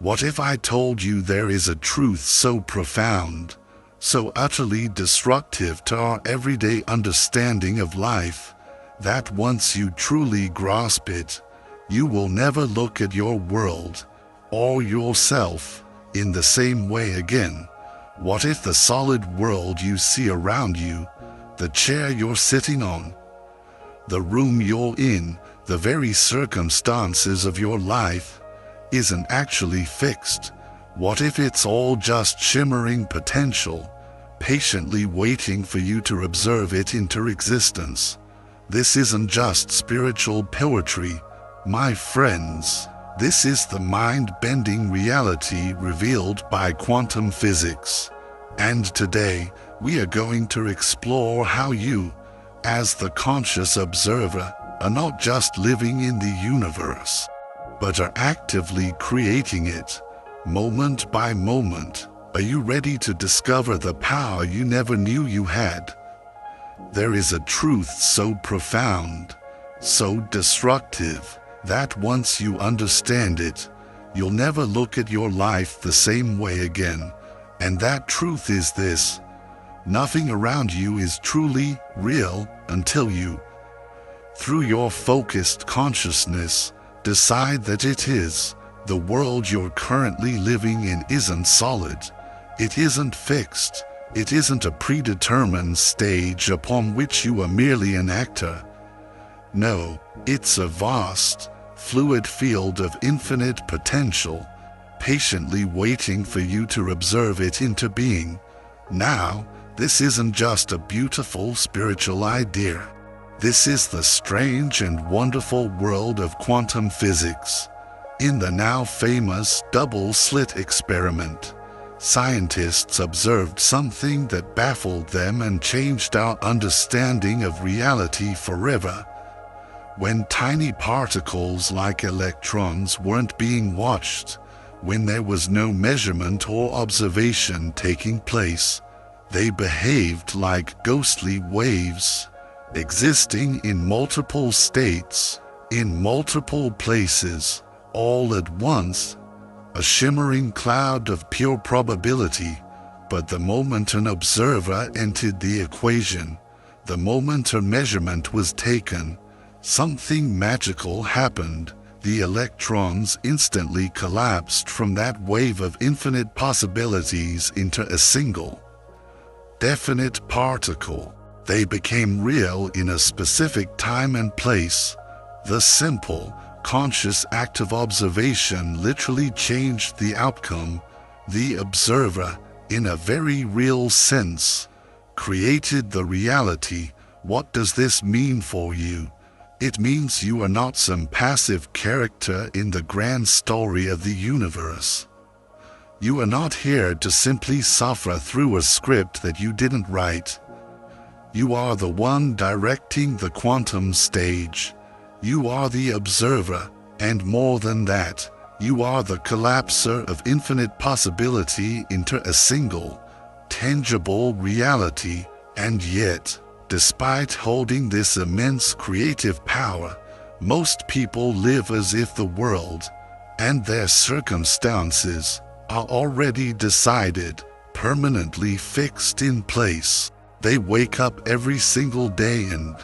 What if I told you there is a truth so profound, so utterly destructive to our everyday understanding of life, that once you truly grasp it, you will never look at your world or yourself in the same way again? What if the solid world you see around you, the chair you're sitting on, the room you're in, the very circumstances of your life, isn't actually fixed? What if it's all just shimmering potential, patiently waiting for you to observe it enter existence? This isn't just spiritual poetry, my friends. This is the mind-bending reality revealed by quantum physics. And today, we are going to explore how you, as the conscious observer, are not just living in the universe, but are actively creating it, moment by moment. Are you ready to discover the power you never knew you had? There is a truth so profound, so destructive, that once you understand it, you'll never look at your life the same way again. And that truth is this: nothing around you is truly real until you, through your focused consciousness, decide that it is. The world you're currently living in isn't solid. It isn't fixed. It isn't a predetermined stage upon which you are merely an actor. No, it's a vast, fluid field of infinite potential, patiently waiting for you to observe it into being. Now, this isn't just a beautiful spiritual idea. This is the strange and wonderful world of quantum physics. In the now famous double-slit experiment, scientists observed something that baffled them and changed our understanding of reality forever. When tiny particles like electrons weren't being watched, when there was no measurement or observation taking place, they behaved like ghostly waves, existing in multiple states, in multiple places, all at once, a shimmering cloud of pure probability. But the moment an observer entered the equation, the moment a measurement was taken, something magical happened. The electrons instantly collapsed from that wave of infinite possibilities into a single, definite particle. They became real in a specific time and place. The simple, conscious act of observation literally changed the outcome. The observer, in a very real sense, created the reality. What does this mean for you? It means you are not some passive character in the grand story of the universe. You are not here to simply suffer through a script that you didn't write. You are the one directing the quantum stage. You are the observer, and more than that, you are the collapser of infinite possibility into a single, tangible reality. And yet, despite holding this immense creative power, most people live as if the world and their circumstances are already decided, permanently fixed in place. They wake up every single day and,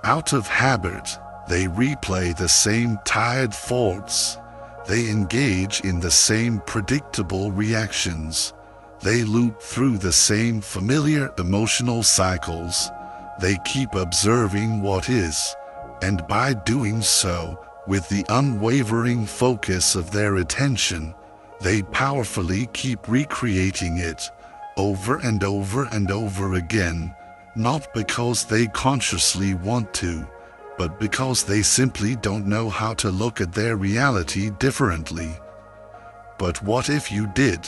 out of habit, they replay the same tired thoughts. They engage in the same predictable reactions. They loop through the same familiar emotional cycles. They keep observing what is, and by doing so, with the unwavering focus of their attention, they powerfully keep recreating it, over and over and over again, not because they consciously want to, but because they simply don't know how to look at their reality differently. But what if you did?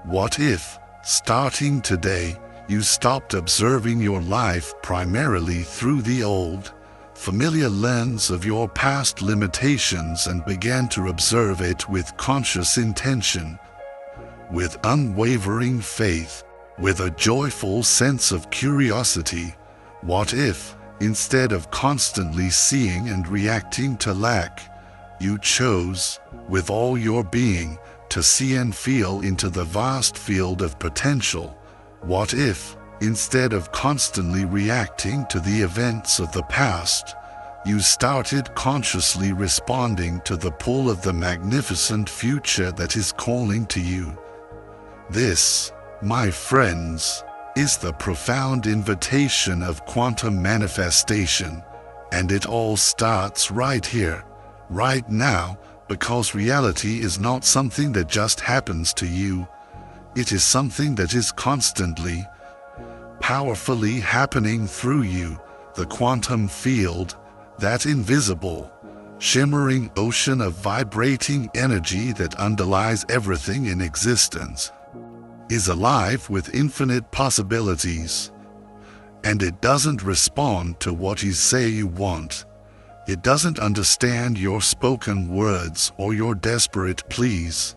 What if, starting today, you stopped observing your life primarily through the old, familiar lens of your past limitations and began to observe it with conscious intention, with unwavering faith, with a joyful sense of curiosity? What if, instead of constantly seeing and reacting to lack, you chose, with all your being, to see and feel into the vast field of potential. What if, instead of constantly reacting to the events of the past, you started consciously responding to the pull of the magnificent future that is calling to you? This, my friends, is the profound invitation of quantum manifestation, and it all starts right here, right now, because reality is not something that just happens to you. It is something that is constantly, powerfully happening through you, the quantum field, that invisible, shimmering ocean of vibrating energy that underlies everything in existence, is alive with infinite possibilities. And it doesn't respond to what you say you want. It doesn't understand your spoken words or your desperate pleas.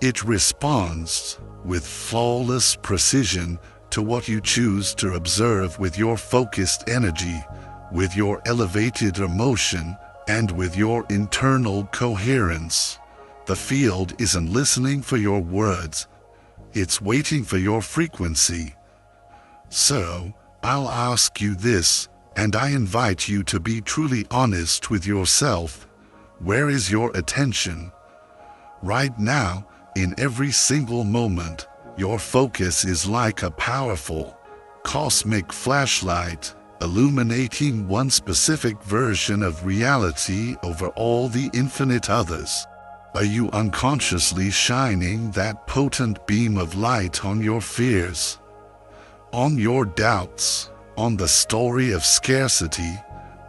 It responds with flawless precision to what you choose to observe with your focused energy, with your elevated emotion, and with your internal coherence. The field isn't listening for your words. It's waiting for your frequency. So, I'll ask you this, and I invite you to be truly honest with yourself. Where is your attention? Right now, in every single moment, your focus is like a powerful, cosmic flashlight, illuminating one specific version of reality over all the infinite others. Are you unconsciously shining that potent beam of light on your fears, on your doubts, on the story of scarcity,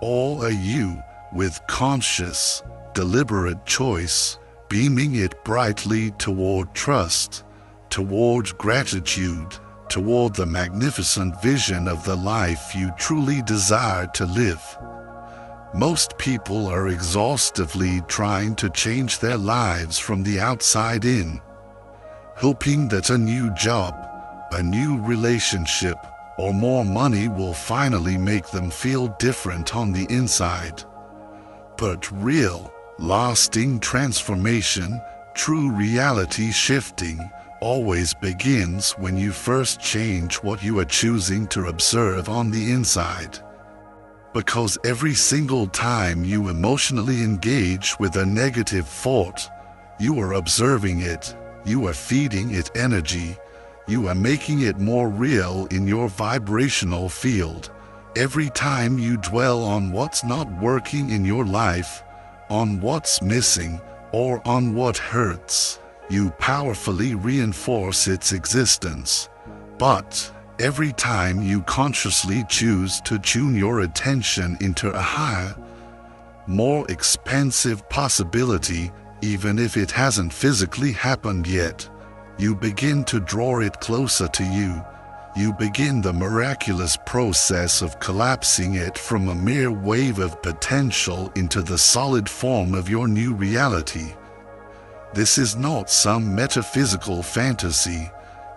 or are you, with conscious, deliberate choice, beaming it brightly toward trust, toward gratitude, toward the magnificent vision of the life you truly desire to live? Most people are exhaustively trying to change their lives from the outside in, hoping that a new job, a new relationship, or more money will finally make them feel different on the inside. But real, lasting transformation, true reality shifting, always begins when you first change what you are choosing to observe on the inside. Because every single time you emotionally engage with a negative thought, you are observing it, you are feeding it energy, you are making it more real in your vibrational field. Every time you dwell on what's not working in your life, on what's missing, or on what hurts, you powerfully reinforce its existence. But every time you consciously choose to tune your attention into a higher, more expansive possibility, even if it hasn't physically happened yet, you begin to draw it closer to you. You begin the miraculous process of collapsing it from a mere wave of potential into the solid form of your new reality. This is not some metaphysical fantasy.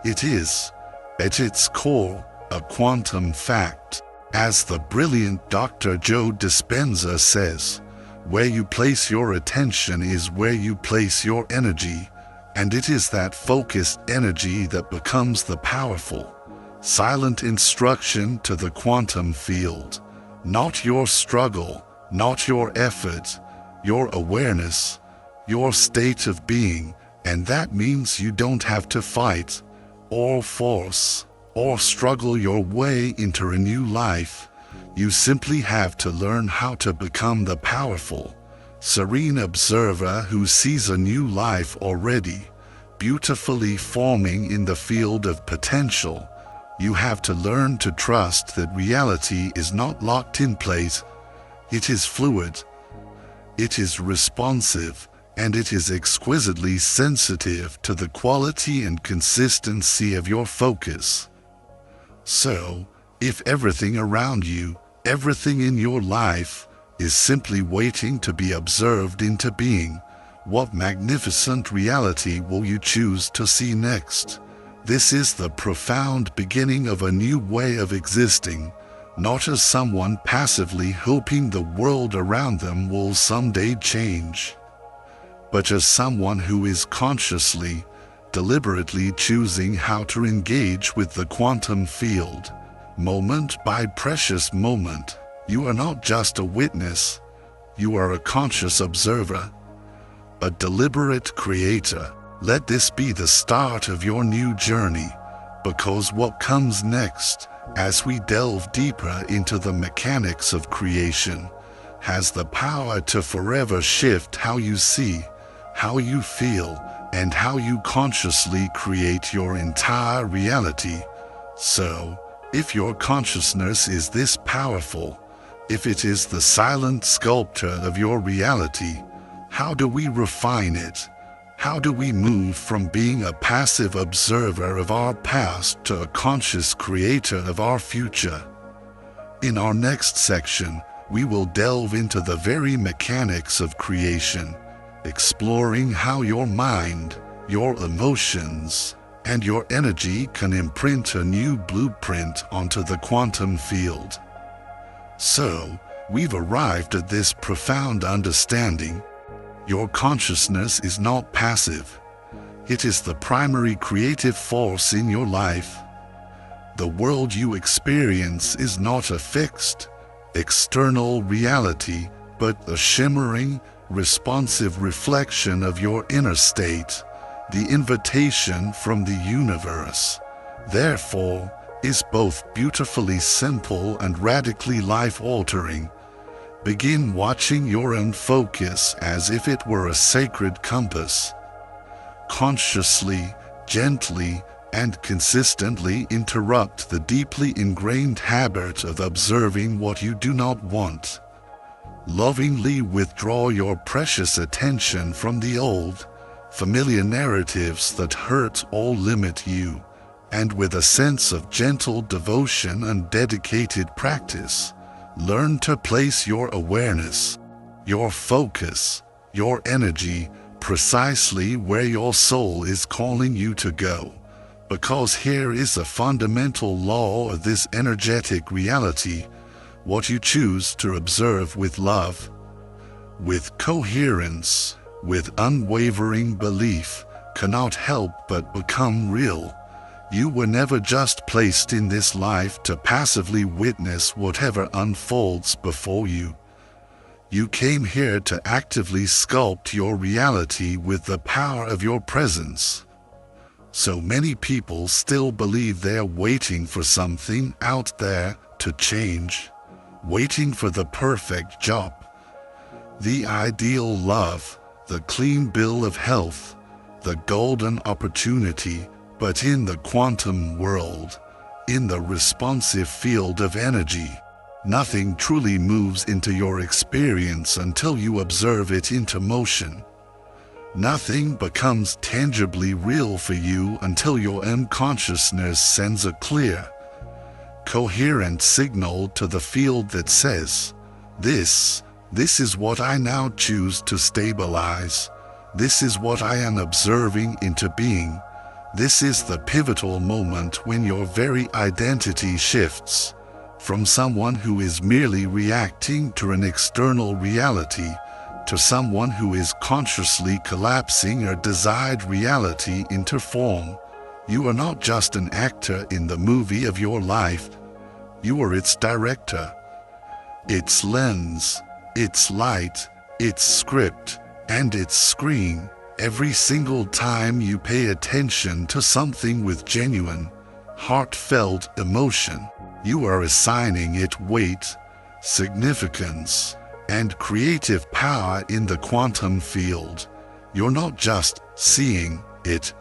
It is, at its core, a quantum fact. As the brilliant Dr. Joe Dispenza says, where you place your attention is where you place your energy, and it is that focused energy that becomes the powerful, silent instruction to the quantum field. Not your struggle, not your effort, your awareness, your state of being, and that means you don't have to fight, or force, or struggle your way into a new life. You simply have to learn how to become the powerful, serene observer who sees a new life already, beautifully forming in the field of potential. You have to learn to trust that reality is not locked in place. It is fluid, it is responsive, and it is exquisitely sensitive to the quality and consistency of your focus. So, if everything around you, everything in your life, is simply waiting to be observed into being, what magnificent reality will you choose to see next? This is the profound beginning of a new way of existing, not as someone passively hoping the world around them will someday change, but as someone who is consciously, deliberately choosing how to engage with the quantum field, moment by precious moment. You are not just a witness, you are a conscious observer, a deliberate creator. Let this be the start of your new journey, because what comes next, as we delve deeper into the mechanics of creation, has the power to forever shift how you see, how you feel, and how you consciously create your entire reality. So, if your consciousness is this powerful, if it is the silent sculptor of your reality, how do we refine it? How do we move from being a passive observer of our past to a conscious creator of our future? In our next section, we will delve into the very mechanics of creation, exploring how your mind, your emotions, and your energy can imprint a new blueprint onto the quantum field. So, we've arrived at this profound understanding. Your consciousness is not passive. It is the primary creative force in your life. The world you experience is not a fixed, external reality, but a shimmering, responsive reflection of your inner state, the invitation from the universe. Therefore, is both beautifully simple and radically life-altering. Begin watching your own focus as if it were a sacred compass. Consciously, gently, and consistently interrupt the deeply ingrained habit of observing what you do not want. Lovingly withdraw your precious attention from the old, familiar narratives that hurt or limit you, and with a sense of gentle devotion and dedicated practice, learn to place your awareness, your focus, your energy precisely where your soul is calling you to go. Because here is a fundamental law of this energetic reality: what you choose to observe with love, with coherence, with unwavering belief, cannot help but become real. You were never just placed in this life to passively witness whatever unfolds before you. You came here to actively sculpt your reality with the power of your presence. So many people still believe they're waiting for something out there to change, waiting for the perfect job, the ideal love, the clean bill of health, the golden opportunity. But in the quantum world, in the responsive field of energy, nothing truly moves into your experience until you observe it into motion. Nothing becomes tangibly real for you until your unconsciousness sends a clear, coherent signal to the field that says, This is what I now choose to stabilize. This is what I am observing into being. This is the pivotal moment when your very identity shifts from someone who is merely reacting to an external reality to someone who is consciously collapsing a desired reality into form. You are not just an actor in the movie of your life. You are its director, its lens, its light, its script, and its screen. Every single time you pay attention to something with genuine, heartfelt emotion, you are assigning it weight, significance, and creative power in the quantum field. You're not just seeing it.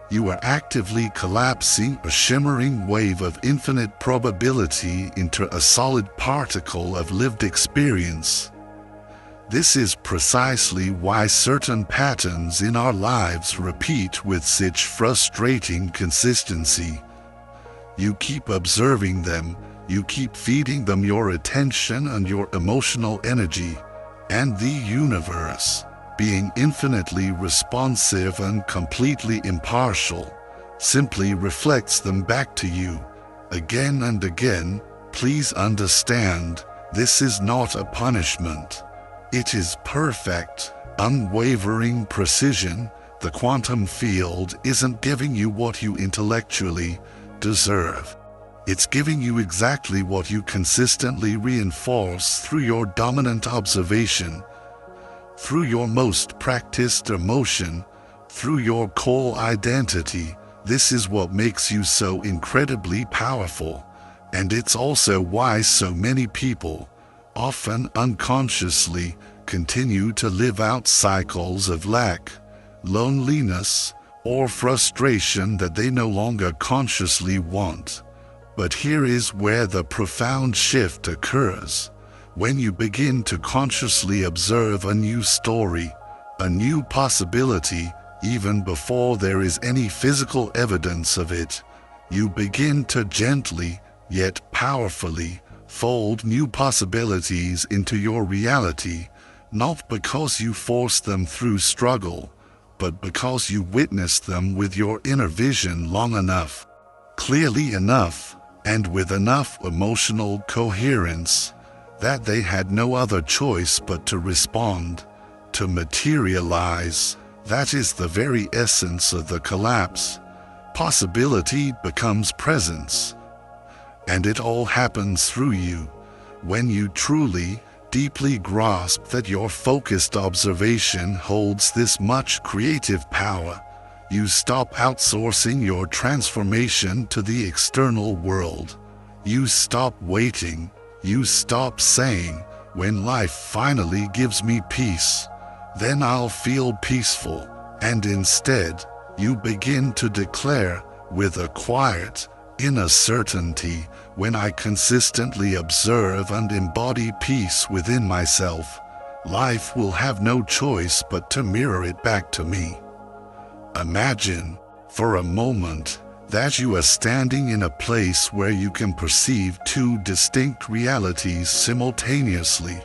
You are actively collapsing a shimmering wave of infinite probability into a solid particle of lived experience. This is precisely why certain patterns in our lives repeat with such frustrating consistency. You keep observing them, you keep feeding them your attention and your emotional energy, and the universe, being infinitely responsive and completely impartial, simply reflects them back to you, again and again. Please understand, this is not a punishment. It is perfect, unwavering precision. The quantum field isn't giving you what you intellectually deserve. It's giving you exactly what you consistently reinforce through your dominant observation, through your most practiced emotion, through your core identity. This is what makes you so incredibly powerful, and it's also why so many people, often unconsciously, continue to live out cycles of lack, loneliness, or frustration that they no longer consciously want. But here is where the profound shift occurs. When you begin to consciously observe a new story, a new possibility, even before there is any physical evidence of it, you begin to gently, yet powerfully, fold new possibilities into your reality, not because you force them through struggle, but because you witnessed them with your inner vision long enough, clearly enough, and with enough emotional coherence that they had no other choice but to respond, to materialize. That is the very essence of the collapse. Possibility becomes presence, and it all happens through you. When you truly, deeply grasp that your focused observation holds this much creative power, you stop outsourcing your transformation to the external world. You stop waiting. You stop saying, "When life finally gives me peace, then I'll feel peaceful," and instead, you begin to declare, with a quiet, inner certainty, "When I consistently observe and embody peace within myself, life will have no choice but to mirror it back to me." Imagine, for a moment, that you are standing in a place where you can perceive two distinct realities simultaneously.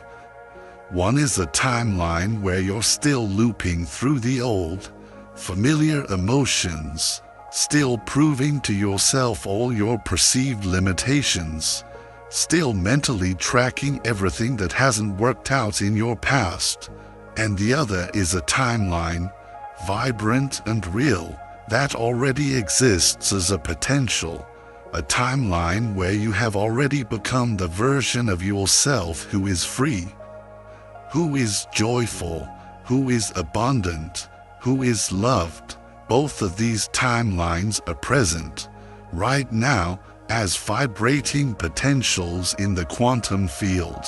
One is a timeline where you're still looping through the old, familiar emotions, still proving to yourself all your perceived limitations, still mentally tracking everything that hasn't worked out in your past. And the other is a timeline, vibrant and real, that already exists as a potential, a timeline where you have already become the version of yourself who is free, who is joyful, who is abundant, who is loved. Both of these timelines are present, right now, as vibrating potentials in the quantum field,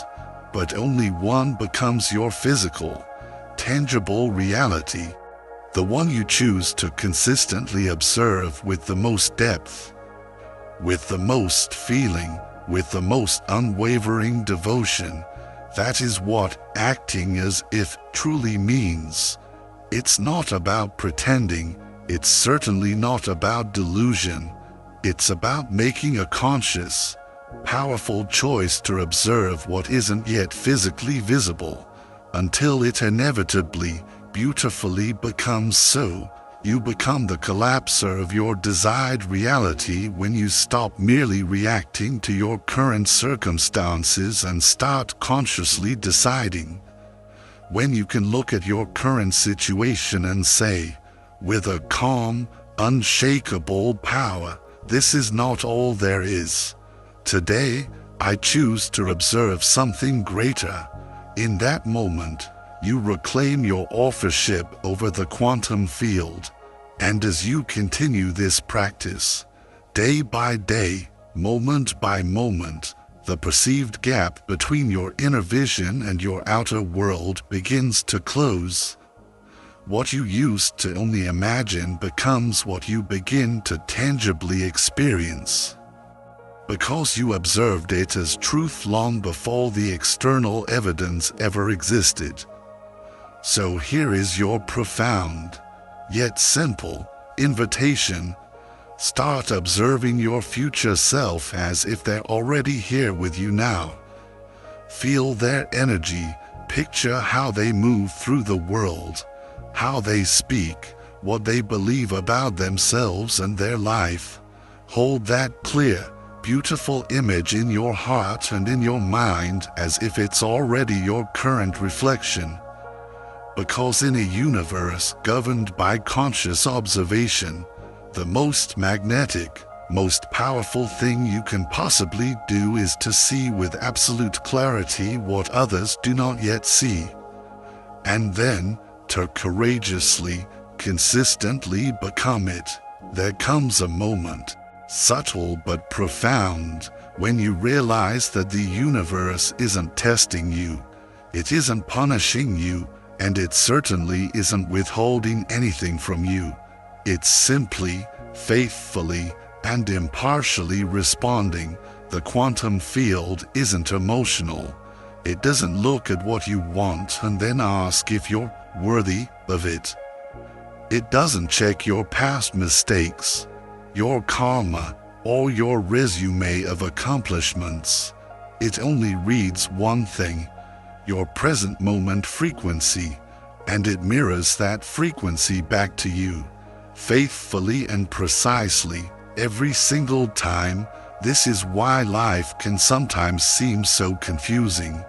but only one becomes your physical, tangible reality, the one you choose to consistently observe with the most depth, with the most feeling, with the most unwavering devotion. That is what acting as if truly means. It's not about pretending. It's certainly not about delusion. It's about making a conscious, powerful choice to observe what isn't yet physically visible, until it inevitably, beautifully becomes so. You become the collapser of your desired reality when you stop merely reacting to your current circumstances and start consciously deciding. When you can look at your current situation and say, with a calm, unshakable power, "This is not all there is. Today, I choose to observe something greater." In that moment, you reclaim your authorship over the quantum field. And as you continue this practice, day by day, moment by moment, the perceived gap between your inner vision and your outer world begins to close. What you used to only imagine becomes what you begin to tangibly experience, because you observed it as truth long before the external evidence ever existed. So here is your profound, yet simple, invitation. Start observing your future self as if they're already here with you now. Feel their energy, picture how they move through the world, how they speak, what they believe about themselves and their life. Hold that clear, beautiful image in your heart and in your mind as if it's already your current reflection. Because in a universe governed by conscious observation, the most magnetic, most powerful thing you can possibly do is to see with absolute clarity what others do not yet see. And then, to courageously, consistently become it. There comes a moment, subtle but profound, when you realize that the universe isn't testing you, it isn't punishing you, and it certainly isn't withholding anything from you. It's simply, faithfully, and impartially responding. The quantum field isn't emotional. It doesn't look at what you want and then ask if you're worthy of it. It doesn't check your past mistakes, your karma, or your resume of accomplishments. It only reads one thing, your present moment frequency, and it mirrors that frequency back to you, faithfully and precisely, every single time. This is why life can sometimes seem so confusing,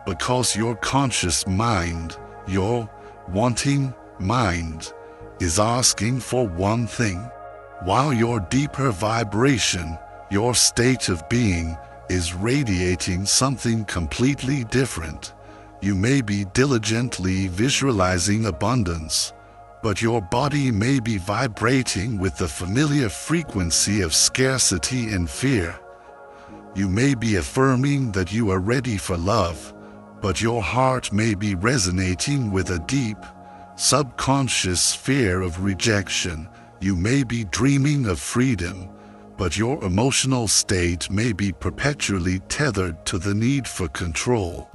because your conscious mind, your wanting mind, is asking for one thing, while your deeper vibration, your state of being, is radiating something completely different. You may be diligently visualizing abundance, but your body may be vibrating with the familiar frequency of scarcity and fear. You may be affirming that you are ready for love, but your heart may be resonating with a deep, subconscious fear of rejection. You may be dreaming of freedom, but your emotional state may be perpetually tethered to the need for control,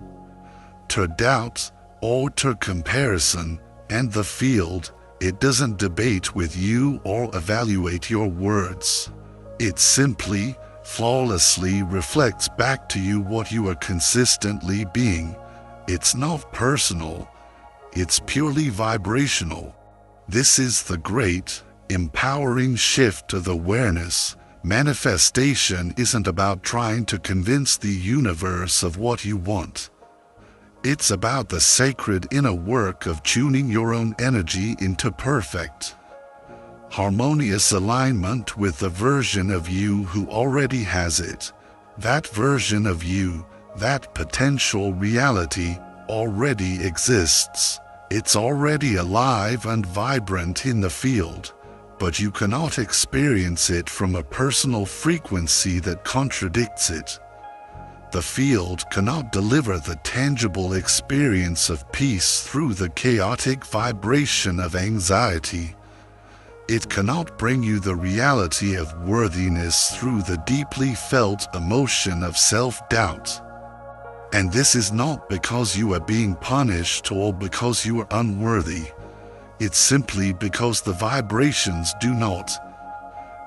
to doubt, or to comparison. And the field, it doesn't debate with you or evaluate your words. It simply, flawlessly reflects back to you what you are consistently being. It's not personal, it's purely vibrational. This is the great, empowering shift of awareness. Manifestation isn't about trying to convince the universe of what you want. It's about the sacred inner work of tuning your own energy into perfect, harmonious alignment with the version of you who already has it. That version of you, that potential reality, already exists. It's already alive and vibrant in the field, but you cannot experience it from a personal frequency that contradicts it. The field cannot deliver the tangible experience of peace through the chaotic vibration of anxiety. It cannot bring you the reality of worthiness through the deeply felt emotion of self-doubt. And this is not because you are being punished or because you are unworthy. It's simply because the vibrations do not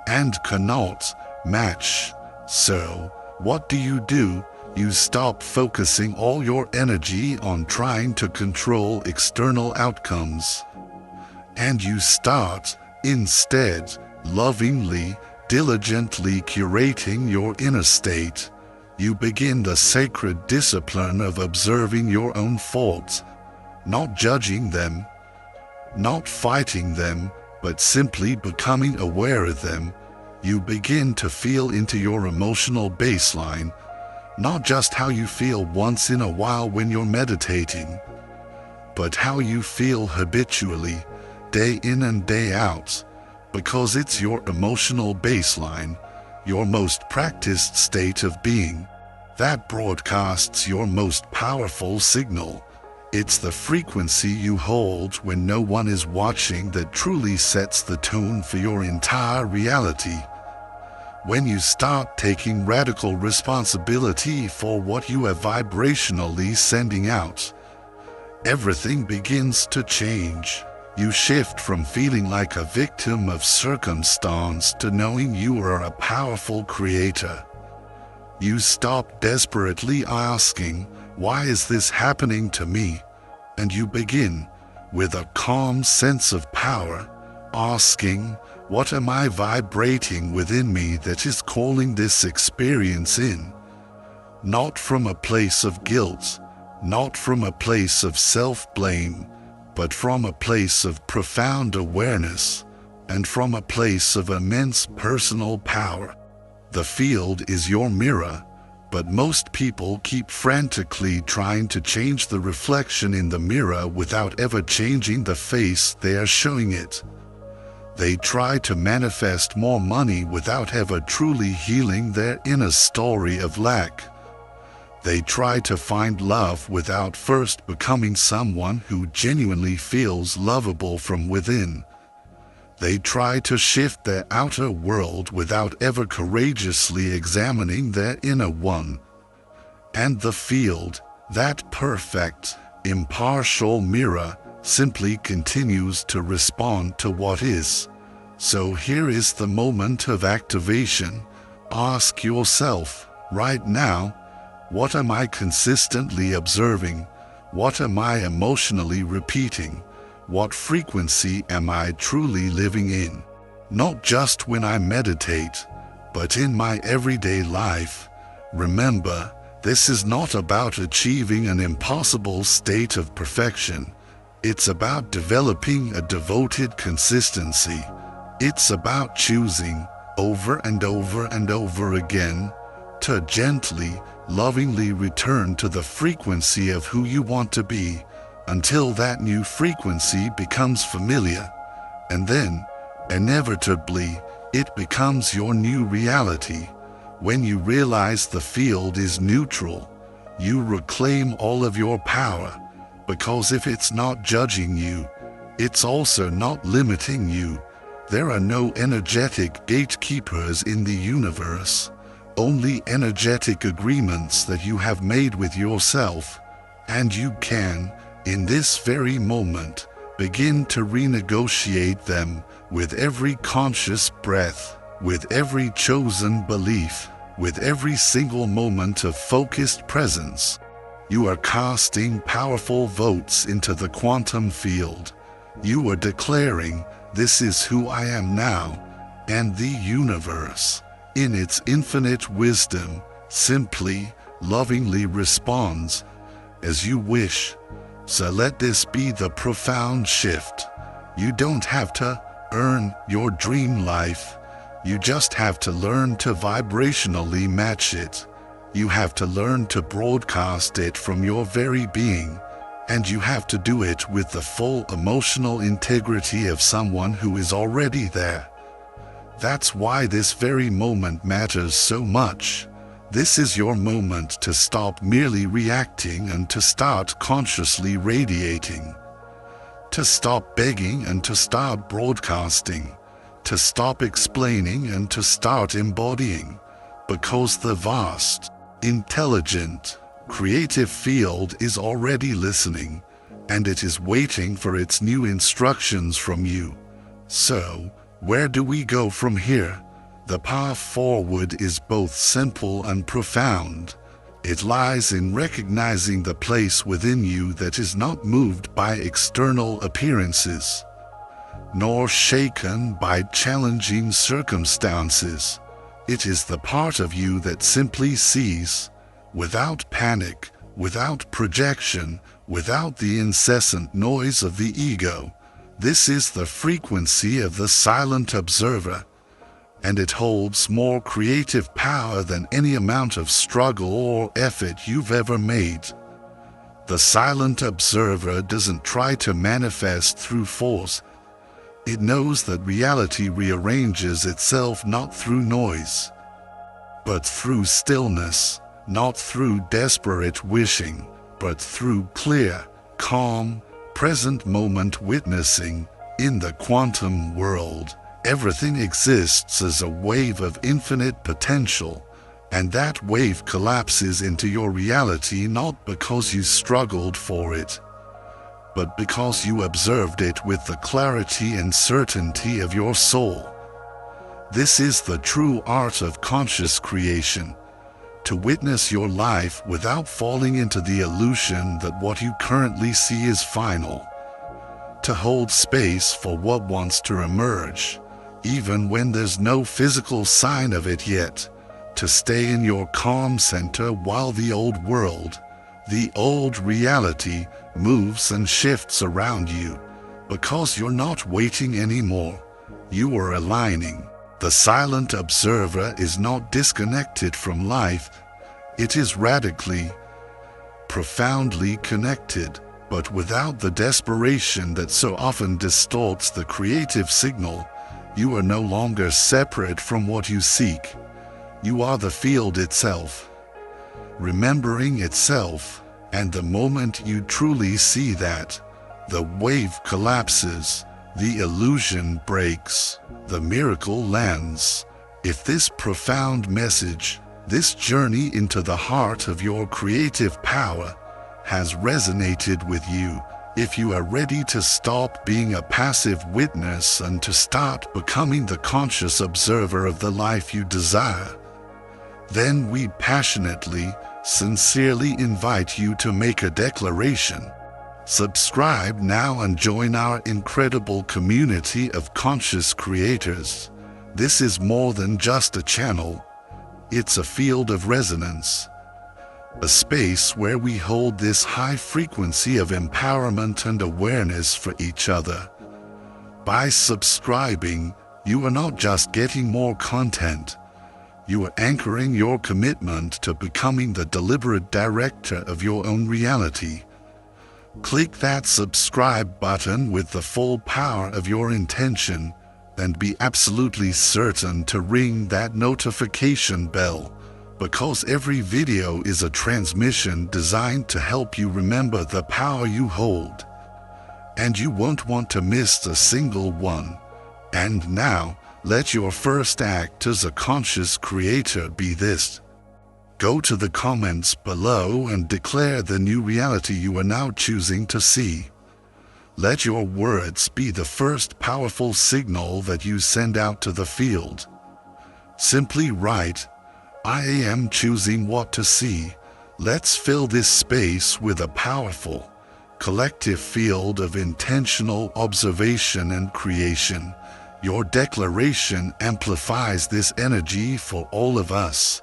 and cannot match. So, what do? You stop focusing all your energy on trying to control external outcomes. And you start, instead, lovingly, diligently curating your inner state. You begin the sacred discipline of observing your own faults, not judging them, not fighting them, but simply becoming aware of them. You begin to feel into your emotional baseline, not just how you feel once in a while when you're meditating, but how you feel habitually, day in and day out, because it's your emotional baseline, your most practiced state of being, that broadcasts your most powerful signal. It's the frequency you hold when no one is watching that truly sets the tone for your entire reality. When you start taking radical responsibility for what you are vibrationally sending out, everything begins to change. You shift from feeling like a victim of circumstance to knowing you are a powerful creator. You stop desperately asking, "Why is this happening to me?" And you begin, with a calm sense of power, asking, "What am I vibrating within me that is calling this experience in?" Not from a place of guilt, not from a place of self-blame, but from a place of profound awareness and from a place of immense personal power. The field is your mirror, but most people keep frantically trying to change the reflection in the mirror without ever changing the face they are showing it. They try to manifest more money without ever truly healing their inner story of lack. They try to find love without first becoming someone who genuinely feels lovable from within. They try to shift their outer world without ever courageously examining their inner one. And the field, that perfect, impartial mirror, simply continues to respond to what is. So here is the moment of activation. Ask yourself, right now, what am I consistently observing? What am I emotionally repeating? What frequency am I truly living in? Not just when I meditate, but in my everyday life. Remember, this is not about achieving an impossible state of perfection. It's about developing a devoted consistency. It's about choosing, over and over and over again, to gently, lovingly return to the frequency of who you want to be, until that new frequency becomes familiar, and then, inevitably, it becomes your new reality. When you realize the field is neutral, you reclaim all of your power, because if it's not judging you, it's also not limiting you. There are no energetic gatekeepers in the universe, only energetic agreements that you have made with yourself, and you can, in this very moment, begin to renegotiate them with every conscious breath, with every chosen belief, with every single moment of focused presence. You are casting powerful votes into the quantum field. You are declaring, "This is who I am now," and the universe, in its infinite wisdom, simply, lovingly responds, "As you wish." So let this be the profound shift. You don't have to earn your dream life. You just have to learn to vibrationally match it. You have to learn to broadcast it from your very being. And you have to do it with the full emotional integrity of someone who is already there. That's why this very moment matters so much. This is your moment to stop merely reacting and to start consciously radiating. To stop begging and to start broadcasting. To stop explaining and to start embodying. Because the vast, intelligent, creative field is already listening, and it is waiting for its new instructions from you. So, where do we go from here? The path forward is both simple and profound. It lies in recognizing the place within you that is not moved by external appearances, nor shaken by challenging circumstances. It is the part of you that simply sees, without panic, without projection, without the incessant noise of the ego. This is the frequency of the silent observer, and it holds more creative power than any amount of struggle or effort you've ever made. The silent observer doesn't try to manifest through force. It knows that reality rearranges itself not through noise, but through stillness, not through desperate wishing, but through clear, calm, present moment witnessing. In the quantum world, everything exists as a wave of infinite potential, and that wave collapses into your reality not because you struggled for it, but because you observed it with the clarity and certainty of your soul. This is the true art of conscious creation, to witness your life without falling into the illusion that what you currently see is final, to hold space for what wants to emerge, even when there's no physical sign of it yet, to stay in your calm center while the old world, The old reality moves and shifts around you because you're not waiting anymore. You are aligning. The silent observer is not disconnected from life. It is radically, profoundly connected, but without the desperation that so often distorts the creative signal. You are no longer separate from what you seek. You are the field itself, remembering itself, and the moment you truly see that, the wave collapses, the illusion breaks, the miracle lands. If this profound message, this journey into the heart of your creative power, has resonated with you, if you are ready to stop being a passive witness and to start becoming the conscious observer of the life you desire, then we passionately, sincerely invite you to make a declaration. Subscribe now and join our incredible community of conscious creators. This is more than just a channel. It's a field of resonance, a space where we hold this high frequency of empowerment and awareness for each other. By subscribing, you are not just getting more content, you are anchoring your commitment to becoming the deliberate director of your own reality. Click that subscribe button with the full power of your intention, and be absolutely certain to ring that notification bell, because every video is a transmission designed to help you remember the power you hold. And you won't want to miss a single one. And now, let your first act as a conscious creator be this. Go to the comments below and declare the new reality you are now choosing to see. Let your words be the first powerful signal that you send out to the field. Simply write, "I am choosing what to see." Let's fill this space with a powerful, collective field of intentional observation and creation. Your declaration amplifies this energy for all of us.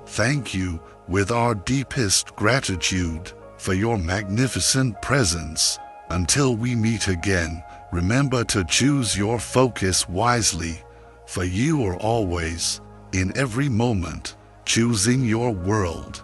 Thank you, with our deepest gratitude, for your magnificent presence. Until we meet again, remember to choose your focus wisely, for you are always, in every moment, choosing your world.